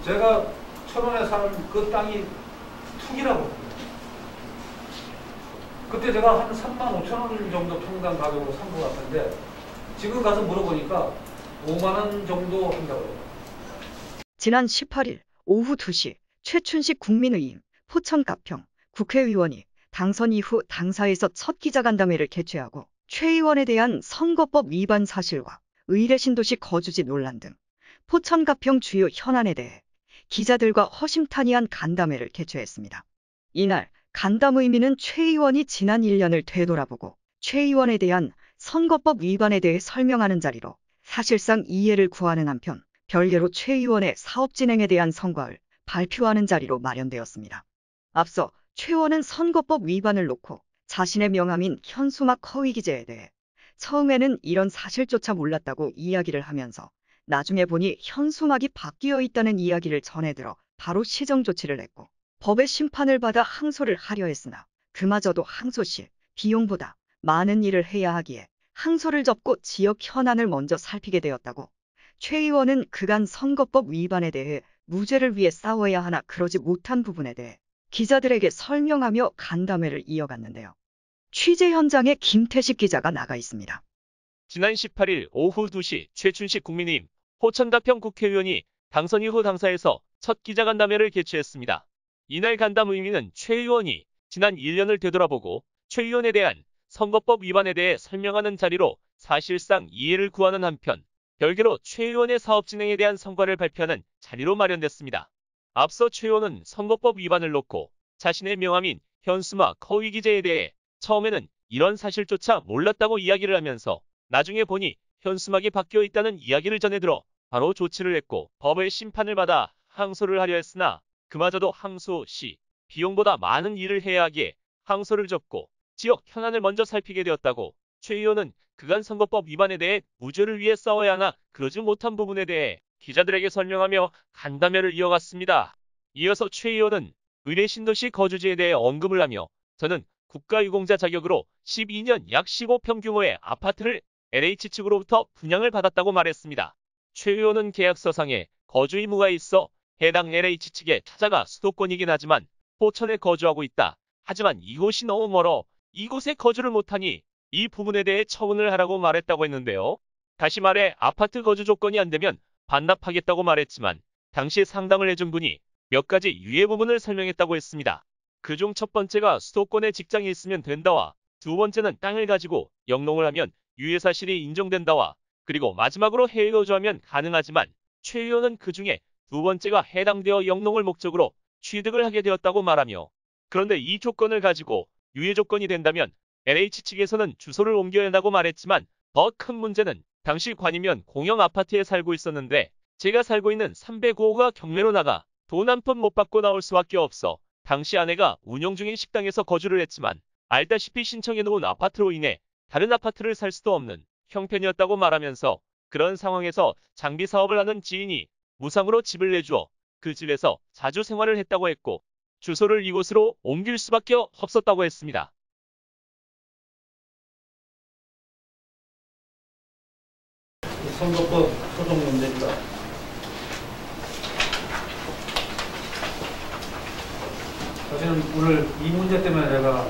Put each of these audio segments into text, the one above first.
제가 천원에 사는 그 땅이 투기라고 합니다. 그때 제가 한 3만 5천 원 정도 평당 가격으로 산 것 같은데 지금 가서 물어보니까 5만 원 정도 한다고 해요. 지난 18일 오후 2시 최춘식 국민의힘 포천 가평 국회의원이 당선 이후 당사에서 첫 기자간담회를 개최하고 최 의원에 대한 선거법 위반 사실과 의례 신도시 거주지 논란 등 포천 가평 주요 현안에 대해 기자들과 허심탄회한 간담회를 개최했습니다. 이날 간담 의미는 최 의원이 지난 1년을 되돌아보고 최 의원에 대한 선거법 위반에 대해 설명하는 자리로 사실상 이해를 구하는 한편 별개로 최 의원의 사업 진행에 대한 성과를 발표하는 자리로 마련되었습니다. 앞서 최 의원은 선거법 위반을 놓고 자신의 명함인 현수막 허위 기재에 대해 처음에는 이런 사실조차 몰랐다고 이야기를 하면서 나중에 보니 현수막이 바뀌어 있다는 이야기를 전해들어 바로 시정 조치를 했고 법의 심판을 받아 항소를 하려 했으나 그마저도 항소 시 비용보다 많은 일을 해야 하기에 항소를 접고 지역 현안을 먼저 살피게 되었다고 최 의원은 그간 선거법 위반에 대해 무죄를 위해 싸워야 하나 그러지 못한 부분에 대해 기자들에게 설명하며 간담회를 이어갔는데요. 취재 현장에 김태식 기자가 나가 있습니다. 지난 18일 오후 2시 최춘식 국민의힘 포천가평 국회의원이 당선 이후 당사에서 첫 기자간담회를 개최했습니다. 이날 간담 의미는 최 의원이 지난 1년을 되돌아보고 최 의원에 대한 선거법 위반에 대해 설명하는 자리로 사실상 이해를 구하는 한편 별개로 최 의원의 사업 진행에 대한 성과를 발표하는 자리로 마련됐습니다. 앞서 최 의원은 선거법 위반을 놓고 자신의 명함인 현수막 허위 기재에 대해 처음에는 이런 사실조차 몰랐다고 이야기를 하면서 나중에 보니 현수막이 바뀌어 있다는 이야기를 전해들어 바로 조치를 했고 법의 심판을 받아 항소를 하려 했으나 그마저도 항소 시 비용보다 많은 일을 해야 하기에 항소를 접고 지역 현안을 먼저 살피게 되었다고 최 의원은 그간 선거법 위반에 대해 무죄를 위해 싸워야 하나 그러지 못한 부분에 대해 기자들에게 설명하며 간담회를 이어갔습니다. 이어서 최 의원은 의례 신도시 거주지에 대해 언급을 하며 저는 국가유공자 자격으로 12년 약 15평 규모의 아파트를 LH 측으로부터 분양을 받았다고 말했습니다. 최 의원은 계약서상에 거주 의무가 있어 해당 LH 측에 찾아가 수도권이긴 하지만 포천에 거주하고 있다. 하지만 이곳이 너무 멀어 이곳에 거주를 못하니 이 부분에 대해 처분을 하라고 말했다고 했는데요. 다시 말해 아파트 거주 조건이 안 되면 반납하겠다고 말했지만 당시 상담을 해준 분이 몇 가지 유예 부분을 설명했다고 했습니다. 그중 첫 번째가 수도권에 직장이 있으면 된다와 두 번째는 땅을 가지고 영농을 하면 유예 사실이 인정된다와 그리고 마지막으로 해외 거주하면 가능하지만 최 의원은 그중에 두 번째가 해당되어 영농을 목적으로 취득을 하게 되었다고 말하며 그런데 이 조건을 가지고 유예 조건이 된다면 LH 측에서는 주소를 옮겨야 한다고 말했지만 더 큰 문제는 당시 관이면 공영 아파트에 살고 있었는데 제가 살고 있는 309호가 경매로 나가 돈 한 푼 못 받고 나올 수밖에 없어 당시 아내가 운영 중인 식당에서 거주를 했지만 알다시피 신청해 놓은 아파트로 인해 다른 아파트를 살 수도 없는 형편이었다고 말하면서 그런 상황에서 장비 사업을 하는 지인이 무상으로 집을 내주어 그 집에서 자주 생활을 했다고 했고 주소를 이곳으로 옮길 수밖에 없었다고 했습니다. 선거법 소송 문제입니다. 사실은 오늘 이 문제 때문에 제가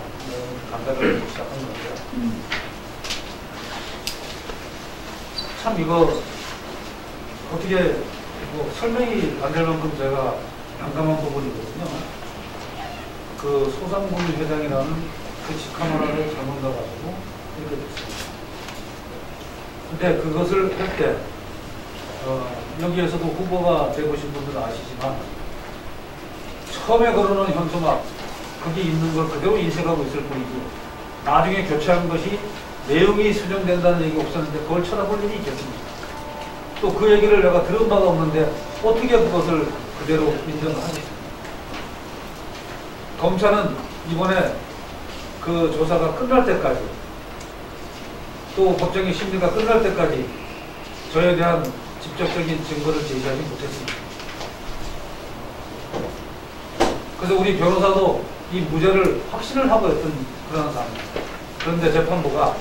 간담회를 시작한 건데요. 참 이거 어떻게 뭐 설명이 안 될 만큼 제가 난감한 부분이거든요. 그 소상공인 회장이라는 그 직함 하나를 잘못 넣어가지고 이렇게 됐습니다. 근데 그것을 할 때 여기에서도 후보가 되보신 분들은 아시지만 처음에 걸어놓은 현수막 거기 있는 걸 그대로 인쇄하고 있을 뿐이지 나중에 교체한 것이 내용이 수정된다는 얘기가 없었는데 그걸 쳐다볼 일이 있겠습니까? 또 그 얘기를 내가 들은 바가 없는데 어떻게 그것을 그대로 인정하겠습니까? 검찰은 이번에 그 조사가 끝날 때까지 또 법정의 심리가 끝날 때까지 저에 대한 직접적인 증거를 제시하지 못했습니다. 그래서 우리 변호사도 이 무죄를 확신을 하고 했던 그런 상황입니다. 그런데 재판부가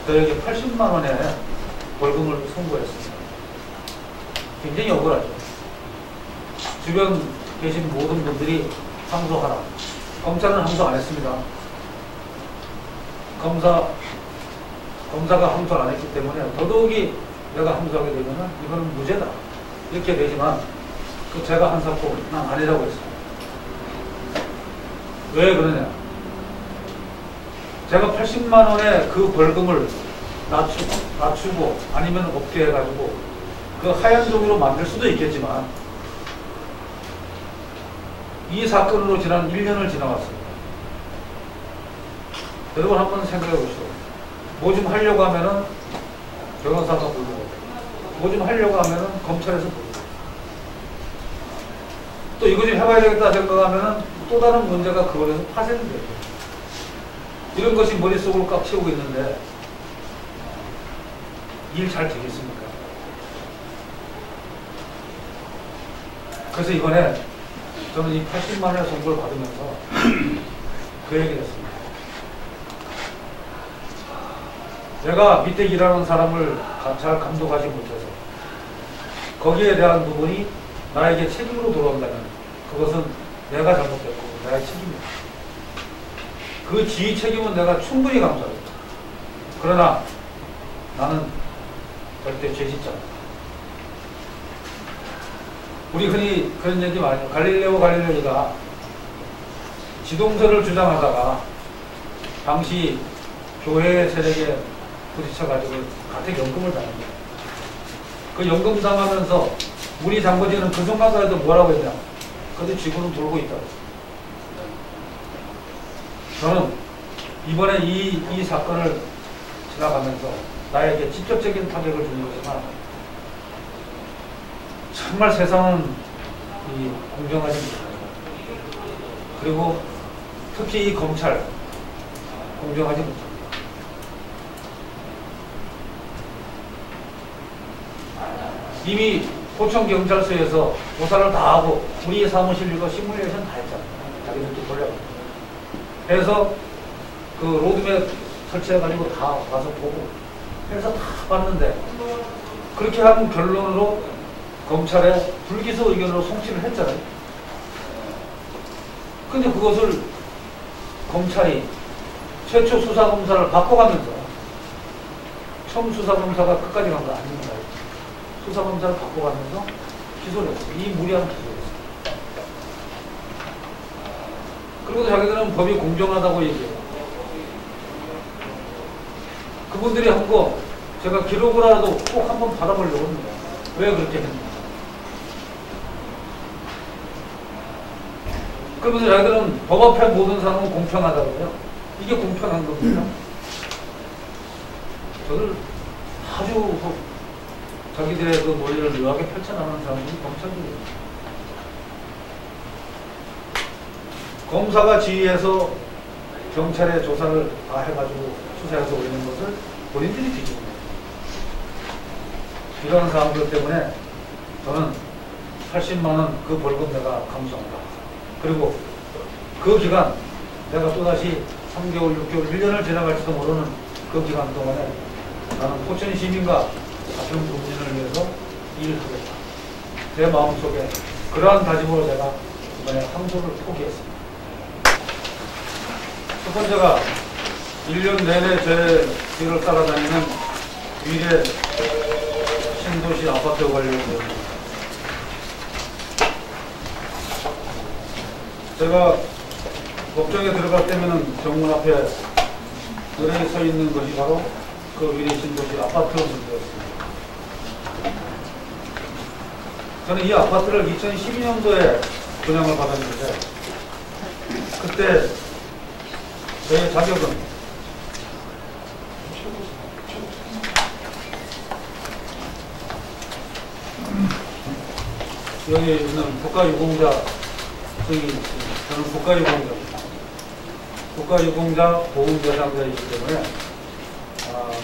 저에게 80만 원의 벌금을 선고했습니다. 굉장히 억울하죠. 주변 계신 모든 분들이 항소하라. 검찰은 항소 안 했습니다. 검사가 항소 안 했기 때문에 더더욱이 내가 항소하게 되면은 이거는 무죄다. 이렇게 되지만 그 제가 한 사건 난 아니라고 했습니다. 왜 그러냐? 제가 80만 원의 그 벌금을 낮추고 아니면 없게 해가지고 그 하얀 종이로 만들 수도 있겠지만 이 사건으로 지난 1년을 지나왔습니다. 여러분 한번 생각해 보시죠. 뭐 좀 하려고 하면은 변호사가 부르고 뭐 좀 하려고 하면은 검찰에서 부르고 또 이거 좀 해봐야 되겠다 생각하면은 또 다른 문제가 그걸에서 파생이 돼요. 이런 것이 머릿속으로 꽉 채우고 있는데 일 잘 되겠습니까? 그래서 이번에 저는 이 80만 원의 선고를 받으면서 그 얘기를 했습니다. 내가 밑에 일하는 사람을 잘 감독하지 못해서 거기에 대한 부분이 나에게 책임으로 돌아온다면 그것은 내가 잘못했고 나의 책임이다. 그 지휘 책임은 내가 충분히 감수합니다. 그러나 나는 절대 죄짓지 않다. 우리 흔히 그런 얘기 많이 해요. 갈릴레오 갈릴레이가 지동설을 주장하다가 당시 교회 세력에 부딪혀가지고 가택 연금을 당합니다. 그 연금 당하면서 문이 잠궈지는 그 순간까지도 뭐라고 했냐? 근데 지구는 돌고 있다고 했습니다. 저는 이번에 이 사건을 지나가면서 나에게 직접적인 타격을 주는 거지만 정말 세상은 공정하지 못합니다. 그리고 특히 이 검찰 공정하지 못합니다. 이미 포천경찰서에서 조사를 다 하고 우리 사무실 이거 시뮬레이션 다 했잖아요. 자기들도 돌려고. 해서 그 로드맵 설치해가지고 다 와서 보고 해서 다 봤는데 그렇게 한 결론으로 검찰에 불기소 의견으로 송치를 했잖아요. 근데 그것을 검찰이 최초 수사검사를 바꿔가면서 처음 수사검사가 끝까지 간 거 아닙니다. 수사검사를 바꿔가면서 기소를 했어요. 이 무리한 기소를 했어요. 그리고 자기들은 법이 공정하다고 얘기해요. 그분들이 한 거 제가 기록을라도 꼭 한번 받아보려고 합니다. 왜 그렇게 했는지. 그러면서 자기들은 법 앞에 모든 사람은 공평하다고 해요. 이게 공평한 겁니까? 저를 아주 자기들의 그 머리를 묘하게 펼쳐나가는 사람들이 검찰들이에요. 검사가 지휘해서 경찰에 조사를 다 해가지고 수사해서 올리는 것을 본인들이 뒤집어 냅니다. 이런 사람들 때문에 저는 80만 원 그 벌금 내가 감수한다. 그리고 그 기간 내가 또다시 3개월, 6개월, 1년을 지나갈지도 모르는 그 기간 동안에 나는 포천 시민과 같은 국민을 위해서 일을 하겠다. 내 마음속에 그러한 다짐으로 제가 이번에 항소를 포기했습니다. 첫 번째가 1년 내내 제 뒤를 따라다니는 위례 신도시 아파트 관련입니다. 제가 법정에 들어갈 때면은 정문 앞에 늘에 서 있는 것이 바로 그 위례 신도시 아파트 문제였습니다. 저는 이 아파트를 2012년도에 분양을 받았는데 그때 저의 자격은 여기 있는 국가유공자 저는 국가유공자입니다. 국가유공자 보훈대상자이기 때문에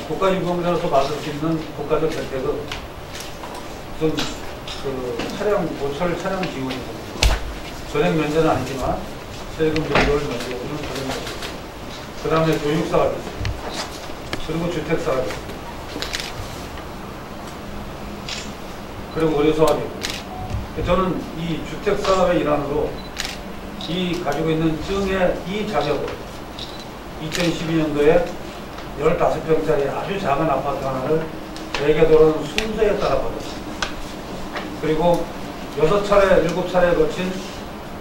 국가유공자로서 받을 수 있는 국가적 혜택은 우선 그 고철 차량 지원이 됩니다. 전액 면제는 아니지만 세금 정도를 면제해주는 그런 것입니다. 그 다음에 교육사가 있습니다. 그리고 주택사가 있습니다. 그리고 의료사업이 있습니다. 저는 이 주택사업의 일환으로 이 가지고 있는 증의 이 자격을 2012년도에 15평짜리 아주 작은 아파트 하나를 대개도로는 순서에 따라 받았습니다. 그리고 6차례, 7차례에 거친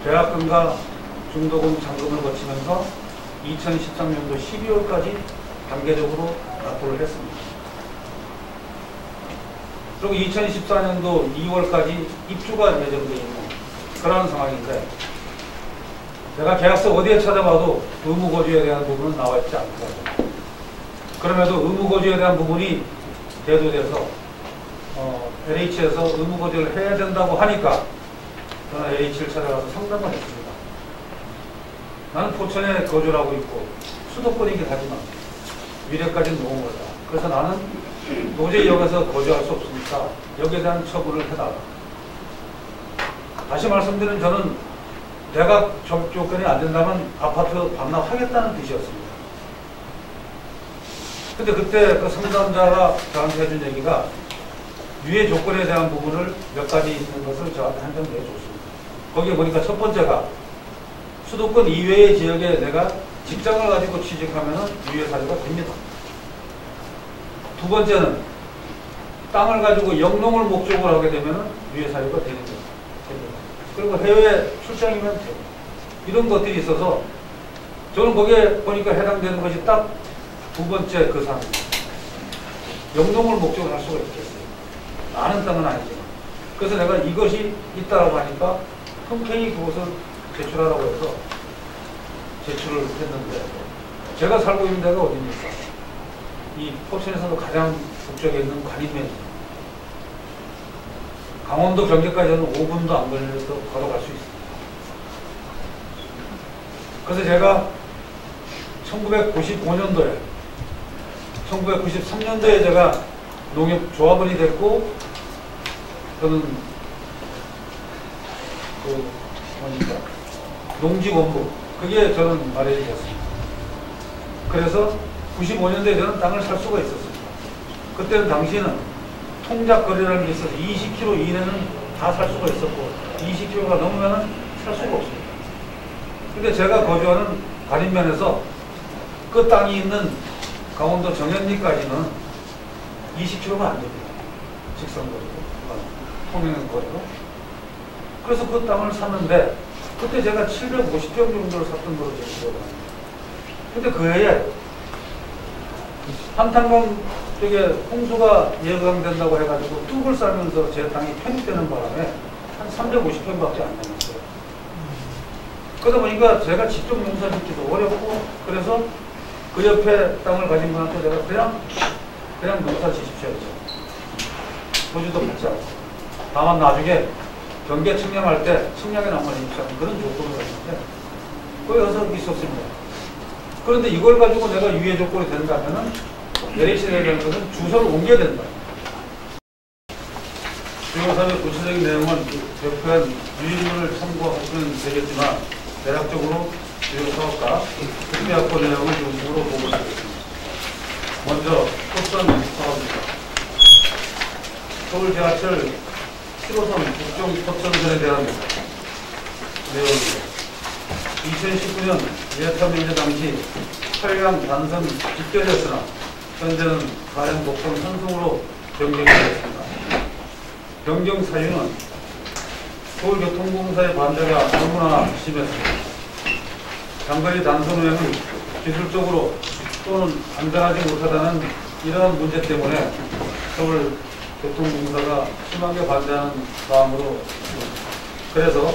계약금과 중도금, 잔금을 거치면서 2013년도 12월까지 단계적으로 납부를 했습니다. 그리고 2014년도 2월까지 입주가 예정되어 있는 그런 상황인데, 내가 계약서 어디에 찾아봐도 의무거주에 대한 부분은 나와 있지 않더라고요. 그럼에도 의무거주에 대한 부분이 대두돼서 LH에서 의무거주를 해야 된다고 하니까 저는 LH를 찾아가서 상담을 했습니다. 나는 포천에 거주를 하고 있고 수도권이긴 하지만 미래까지는 너무 멀다. 그래서 나는 도저히 여기서 거주할 수 없으니까 여기에 대한 처분을 해달라. 다시 말씀드리면 저는 내가 조건이 안 된다면 아파트 반납하겠다는 뜻이었습니다. 근데 그때 그 상담자가 저한테 해준 얘기가 유예 조건에 대한 부분을 몇 가지 있는 것을 저한테 한 점 내줬습니다. 거기에 보니까 첫 번째가 수도권 이외의 지역에 내가 직장을 가지고 취직하면 유예 사유가 됩니다. 두 번째는 땅을 가지고 영농을 목적으로 하게 되면 유예 사유가 되는 겁니다. 그리고 해외 출장이면 돼요. 이런 것들이 있어서 저는 거기에 보니까 해당되는 것이 딱 두 번째 그 사항입니다. 영농을 목적으로 할 수가 있겠어요. 많은 땅은 아니지만. 그래서 내가 이것이 있다라고 하니까 흔쾌히 그것을 제출하라고 해서 제출을 했는데, 제가 살고 있는 데가 어디입니까? 이 포천에서도 가장 북쪽에 있는 관인면입니다. 강원도 경계까지는 5분도 안 걸려서 걸어갈 수 있습니다. 그래서 제가 1993년도에 제가 농협조합원이 됐고, 저는 농지원부, 그게 저는 마련이 됐습니다. 그래서 95년도에 저는 땅을 살 수가 있었습니다. 그때는 당시에는 통작거래라는 게 있어서 20km 이내는 다 살 수가 있었고 20km가 넘으면 살 수가 없습니다. 근데 제가 거주하는 관인면에서 그 땅이 있는 강원도 정현리까지는 20km가 안 됩니다. 직선거리로, 통행거리로. 그래서 그 땅을 샀는데 그때 제가 750평 정도를 샀던 걸로 제가 기억합니다. 근데 그 해에 한탄강 쪽에 홍수가 예상된다고 해가지고 뚝을 쌓으면서 제 땅이 편입되는 바람에 한 350평밖에 안 남았어요. 그러다 보니까 제가 직접 농사 짓기도 어렵고, 그래서 그 옆에 땅을 가진 분한테 제가 그냥 농사 지십시오 했죠. 보지도 받지 않고. 다만 나중에 경계 측량할 때 측량에 남아있지 않은 그런 조건을 했는데 거기 가서 있었습니다. 그런데 이걸 가지고 내가 유예 조건이 된다면은 LH가 해야 되는 것은 주소를 옮겨야 된다. 주요사업의 구체적인 내용은 발표한 유인문을 참고하시면 되겠지만, 대략적으로 주요사업과 특별학교 내용을 중심으로 보고 있겠습니다. 먼저 포천 사업입니다. 서울 지하철 7호선 북경 포천선에 대한 내용입니다. 2019년 예타 면제 당시 8량 단선 집결이었으나 현재는 4량 목성 산성으로 변경이 되었습니다. 변경 사유는 서울교통공사의 반대가 너무나 심했습니다. 장거리 단선 후에는 기술적으로 또는 안전하지 못하다는 이러한 문제 때문에 서울교통공사가 심하게 반대하는 사항으로, 그래서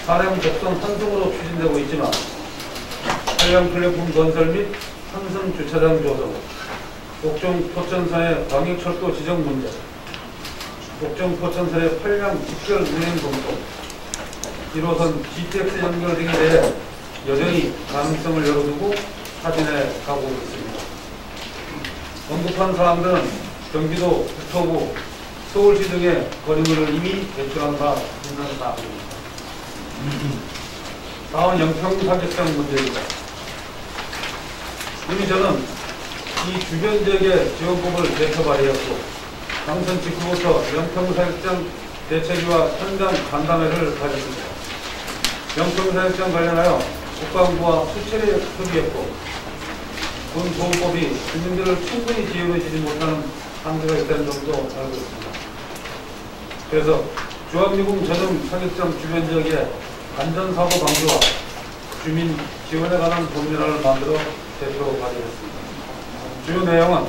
4량 곡선 산성으로 추진되고 있지만 8량 플랫폼 건설 및 산성 주차장 조성, 옥정 포천선의 광역철도 지정 문제, 옥정 포천선의 8량 직결 운행 검토, 1호선 GTX 연결 등에 대해 여전히 가능성을 열어두고 타진해 가고 있습니다. 언급한 사항들은 경기도, 국토부, 서울시 등의 건의문을 이미 제출한 바 있는 사항입니다. 다음 영평 사격장 문제입니다. 이미 저는 이 주변 지역의 지원법을 대표 발의했고, 당선 직후부터 영평 사격장 대책위와 현장 간담회를 가졌습니다. 명평사역장 관련하여 국방부와 수차례 협의했고 군보호법이 주민들을 충분히 지원해주지 못하는 한계가 있다는 점도 알고 있습니다. 그래서 주한미군 전용 사격장 주변 지역의 안전사고 방지와 주민 지원에 관한 법률안을 만들어 대표 발의했습니다. 주요 내용은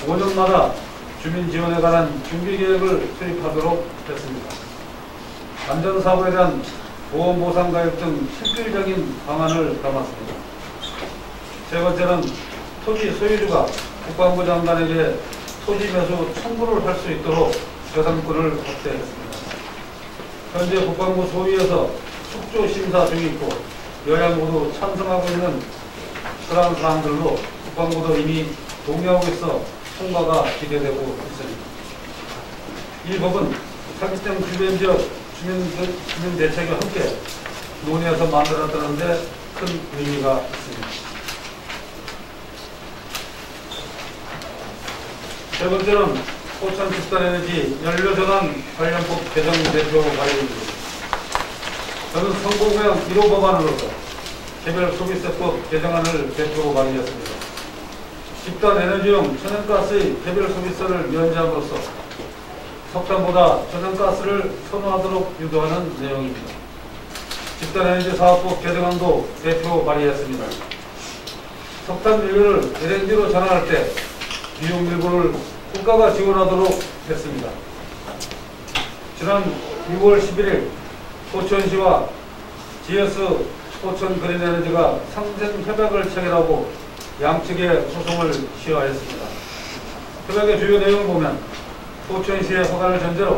5년마다 주민 지원에 관한 준비 계획을 수립하도록 했습니다. 안전사고에 대한 보험보상 가입 등 실질적인 방안을 담았습니다. 세 번째는 토지 소유주가 국방부 장관에게 토지 매수 청구를 할 수 있도록 재산권을 확대했습니다. 현재 국방부 소위에서 축조 심사 중에 있고 여야 모두 찬성하고 있는 그러한 사항들로 국방부도 이미 동의하고 있어 통과가 기대되고 있습니다. 이 법은 사기장 주변 지역 주민 대책과 함께 논의해서 만들었다는 데 큰 의미가 있습니다. 세 번째는 포천 집단에너지 연료전환 관련법 개정 대표 발의입니다. 저는 선거구역 1호 법안으로서 개별 소비세법 개정안을 대표 발의했습니다. 집단 에너지용 천연가스의 개별 소비세를 면제함으로써 석탄보다 천연가스를 선호하도록 유도하는 내용입니다. 집단에너지 사업법 개정안도 대표 발의했습니다. 석탄 연료를 LNG로 전환할 때 비용 일부를 국가가 지원하도록 했습니다. 지난 6월 11일 포천시와 GS 포천 그린에너지가 상생 협약을 체결하고 양측의 소송을 시효하였습니다. 협약의 주요 내용을 보면 포천시의 허가를 전제로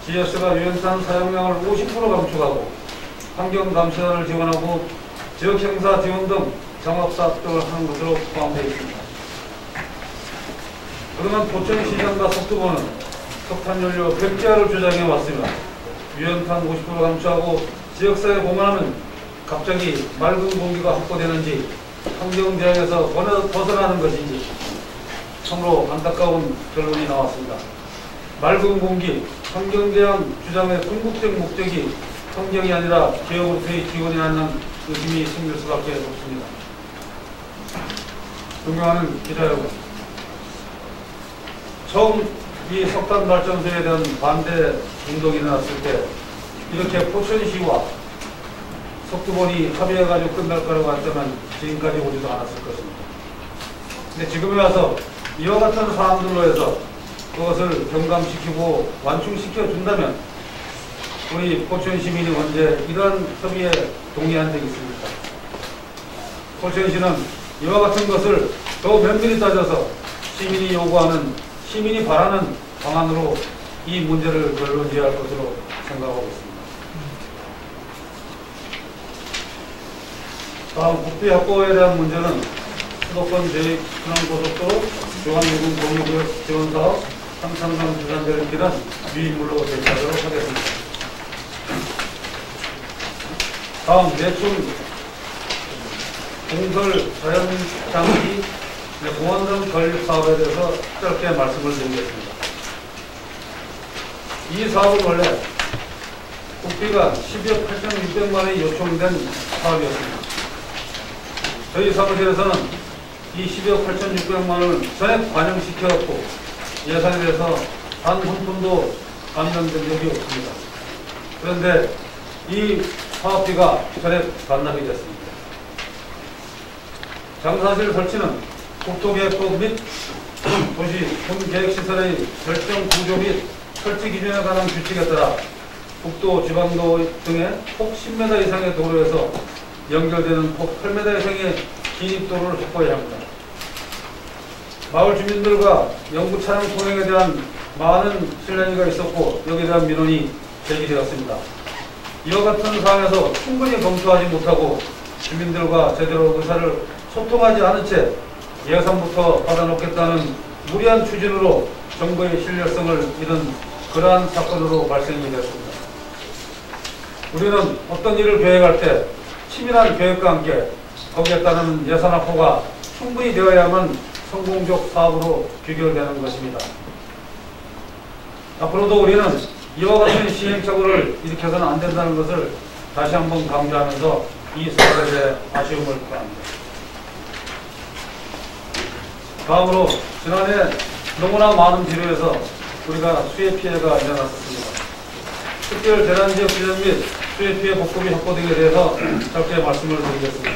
GS가 유연탄 사용량을 50% 감축하고 환경감시단을 지원하고 지역행사 지원 등 장학사업 등을 하는 것으로 포함되어 있습니다. 그동안 포천시장과 석두보는 석탄연료 100기가를 주장해 왔으며 유연탄 50% 감축하고 지역사회 공헌하면 갑자기 맑은 공기가 확보되는지 환경재앙에서 벗어나는 것인지 참으로 안타까운 결론이 나왔습니다. 맑은 공기, 환경재앙 주장의 궁극적 목적이 환경이 아니라 기업으로서의 지원이라는 의심이 생길 수밖에 없습니다. 존경하는 기자 여러분, 처음 이 석탄 발전소에 대한 반대 운동이 일어났을 때 이렇게 포천시와 석두본이 합의해가지고 끝날 거라고 한다면 지금까지 오지도 않았을 것입니다. 근데 지금에 와서 이와 같은 사항들로 해서 그것을 경감시키고 완충시켜 준다면 우리 포천 시민이 언제 이러한 협의에 동의한 적이 있습니까? 포천시는 이와 같은 것을 더 면밀히 따져서 시민이 요구하는, 시민이 바라는 방안으로 이 문제를 결론지어야 할 것으로 생각하고 있습니다. 다음 국비 확보에 대한 문제는 수도권 제2순환고속도로 중앙미군 공유구역 지원사업 삼창강 주산대를 기란 유인물로 대체하도록 하겠습니다. 다음 매춘 공설 자연장기 공원등 건립 사업에 대해서 짧게 말씀을 드리겠습니다. 이 사업은 원래 국비가 12억 8,600만 원이 요청된 사업이었습니다. 저희 사무실에서는 이 12억 8,600만 원을 전액 반영시켰고 예산에 대해서 단 한 푼도 반영된 적이 없습니다. 그런데 이 사업비가 전액 반납이 됐습니다. 장사실 설치는 국토계획법 및 도시 본계획시설의 결정 구조 및 설치 기준에 관한 규칙에 따라 국도, 지방도 등의 폭 10m 이상의 도로에서 연결되는 폭 8m 이상의 진입도로를 확보해야 합니다. 마을 주민들과 영구 차량 통행에 대한 많은 실랑이가 있었고 여기에 대한 민원이 제기되었습니다. 이와 같은 사항에서 충분히 검토하지 못하고 주민들과 제대로 의사를 소통하지 않은 채 예산부터 받아놓겠다는 무리한 추진으로 정부의 신뢰성을 잃은 그러한 사건으로 발생이 됐습니다. 우리는 어떤 일을 계획할 때 치밀한 계획과 함께 거기에 따른 예산 확보가 충분히 되어야만 성공적 사업으로 귀결되는 것입니다. 앞으로도 우리는 이와 같은 시행착오를 일으켜서는 안 된다는 것을 다시 한번 강조하면서 이 사업에 대해 아쉬움을 표합니다. 다음으로 지난해 너무나 많은 비료에서 우리가 수해 피해가 일어났었습니다. 특별 재난지역 지정 및 수해 피해 복구비 확보 등에 대해서 짧게 말씀을 드리겠습니다.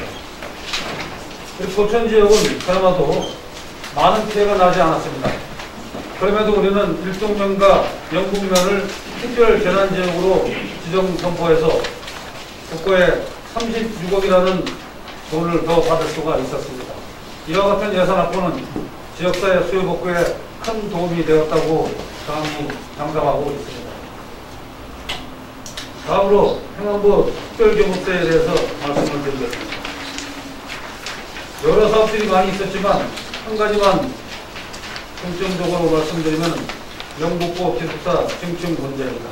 우리 포천 지역은 그나마도 많은 피해가 나지 않았습니다. 그럼에도 우리는 일동면과 영북면을 특별 재난지역으로 지정 선포해서 국고에 36억이라는 돈을 더 받을 수가 있었습니다. 이와 같은 예산 확보는 지역사회 수요 복구에 큰 도움이 되었다고 저는 장담하고 있습니다. 다음으로 행안부 특별교부세에 대해서 말씀을 드리겠습니다. 여러 사업들이 많이 있었지만 한 가지만 중점적으로 말씀드리면 영북고 기숙사 증축 문제입니다.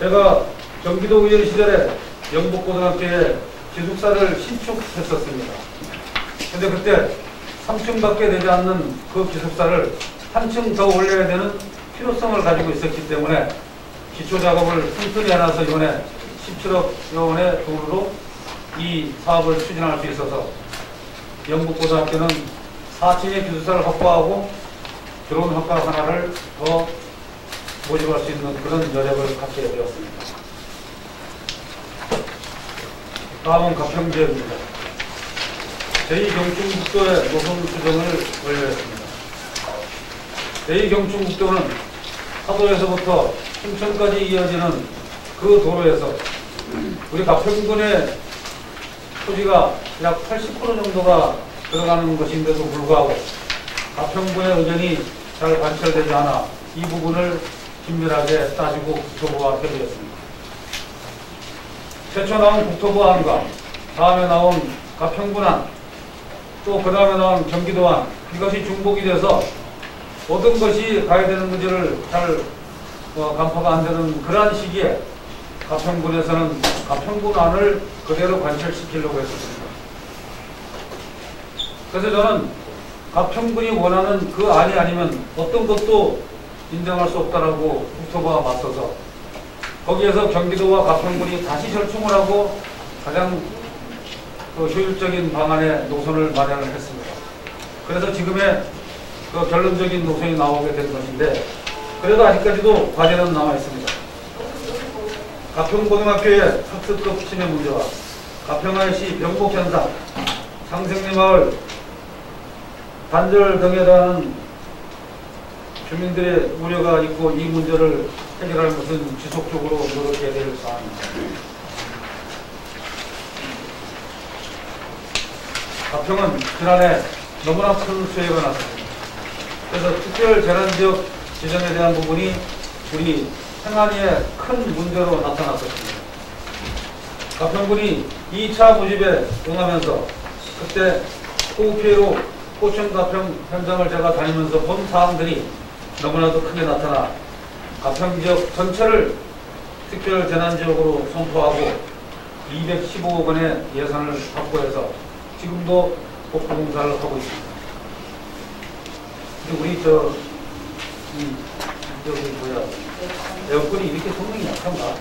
제가 경기도 의원 시절에 영북고등학교에 기숙사를 신축했었습니다. 근데 그때 3층밖에 되지 않는 그 기숙사를 한 층 더 올려야 되는 필요성을 가지고 있었기 때문에 기초작업을 튼튼히 해놔서 이번에 17억 원의 돈으로 이 사업을 추진할 수 있어서 영북고등학교는 4층의 기숙사를 확보하고 드론 학과 하나를 더 모집할 수 있는 그런 여력을 갖게 되었습니다. 다음은 가평지역입니다. 제2경충국도의 노선 수정을 완료했습니다. 제2경충국도는 하도에서부터 춘천까지 이어지는 그 도로에서 우리 가평군의 토지가 약 80% 정도가 들어가는 것인데도 불구하고 가평군의 의견이 잘 관철되지 않아 이 부분을 긴밀하게 따지고 국토부와 협의했습니다. 최초 나온 국토부안과 다음에 나온 가평군안 또 그 다음에 나온 경기도안 이것이 중복이 돼서 모든 것이 가야 되는 문제를 잘 간파가 안 되는 그러한 시기에 가평군에서는 가평군안을 그대로 관철시키려고 했었습니다. 그래서 저는 가평군이 원하는 그 안이 아니면 어떤 것도 인정할 수 없다라고 국토부와 맞서서 거기에서 경기도와 가평군이 다시 절충을 하고 가장 효율적인 방안의 노선을 마련을 했습니다. 그래서 지금의 그 결론적인 노선이 나오게 된 것인데 그래도 아직까지도 과제는 남아 있습니다. 가평고등학교의 학습급 침해 문제와 가평IC 병목 현상, 상생리마을 단절 등에 대한 주민들의 우려가 있고 이 문제를 해결하는 것은 지속적으로 노력해야 될 사안입니다. 가평은 지난해 너무나 큰 수해가 났습니다. 그래서 특별 재난지역 지정에 대한 부분이 우리 행안위에 큰 문제로 나타났었습니다. 가평군이 2차 모집에 응하면서 그때 호우 피해로 포천 가평 현장을 제가 다니면서 본 사항들이 너무나도 크게 나타나 가평 지역 전체를 특별 재난지역으로 선포하고 215억 원의 예산을 확보해서 지금도 복구 공사를 하고 있습니다. 근데 우리 저기 뭐야 에어컨이 이렇게 성능이 약한가?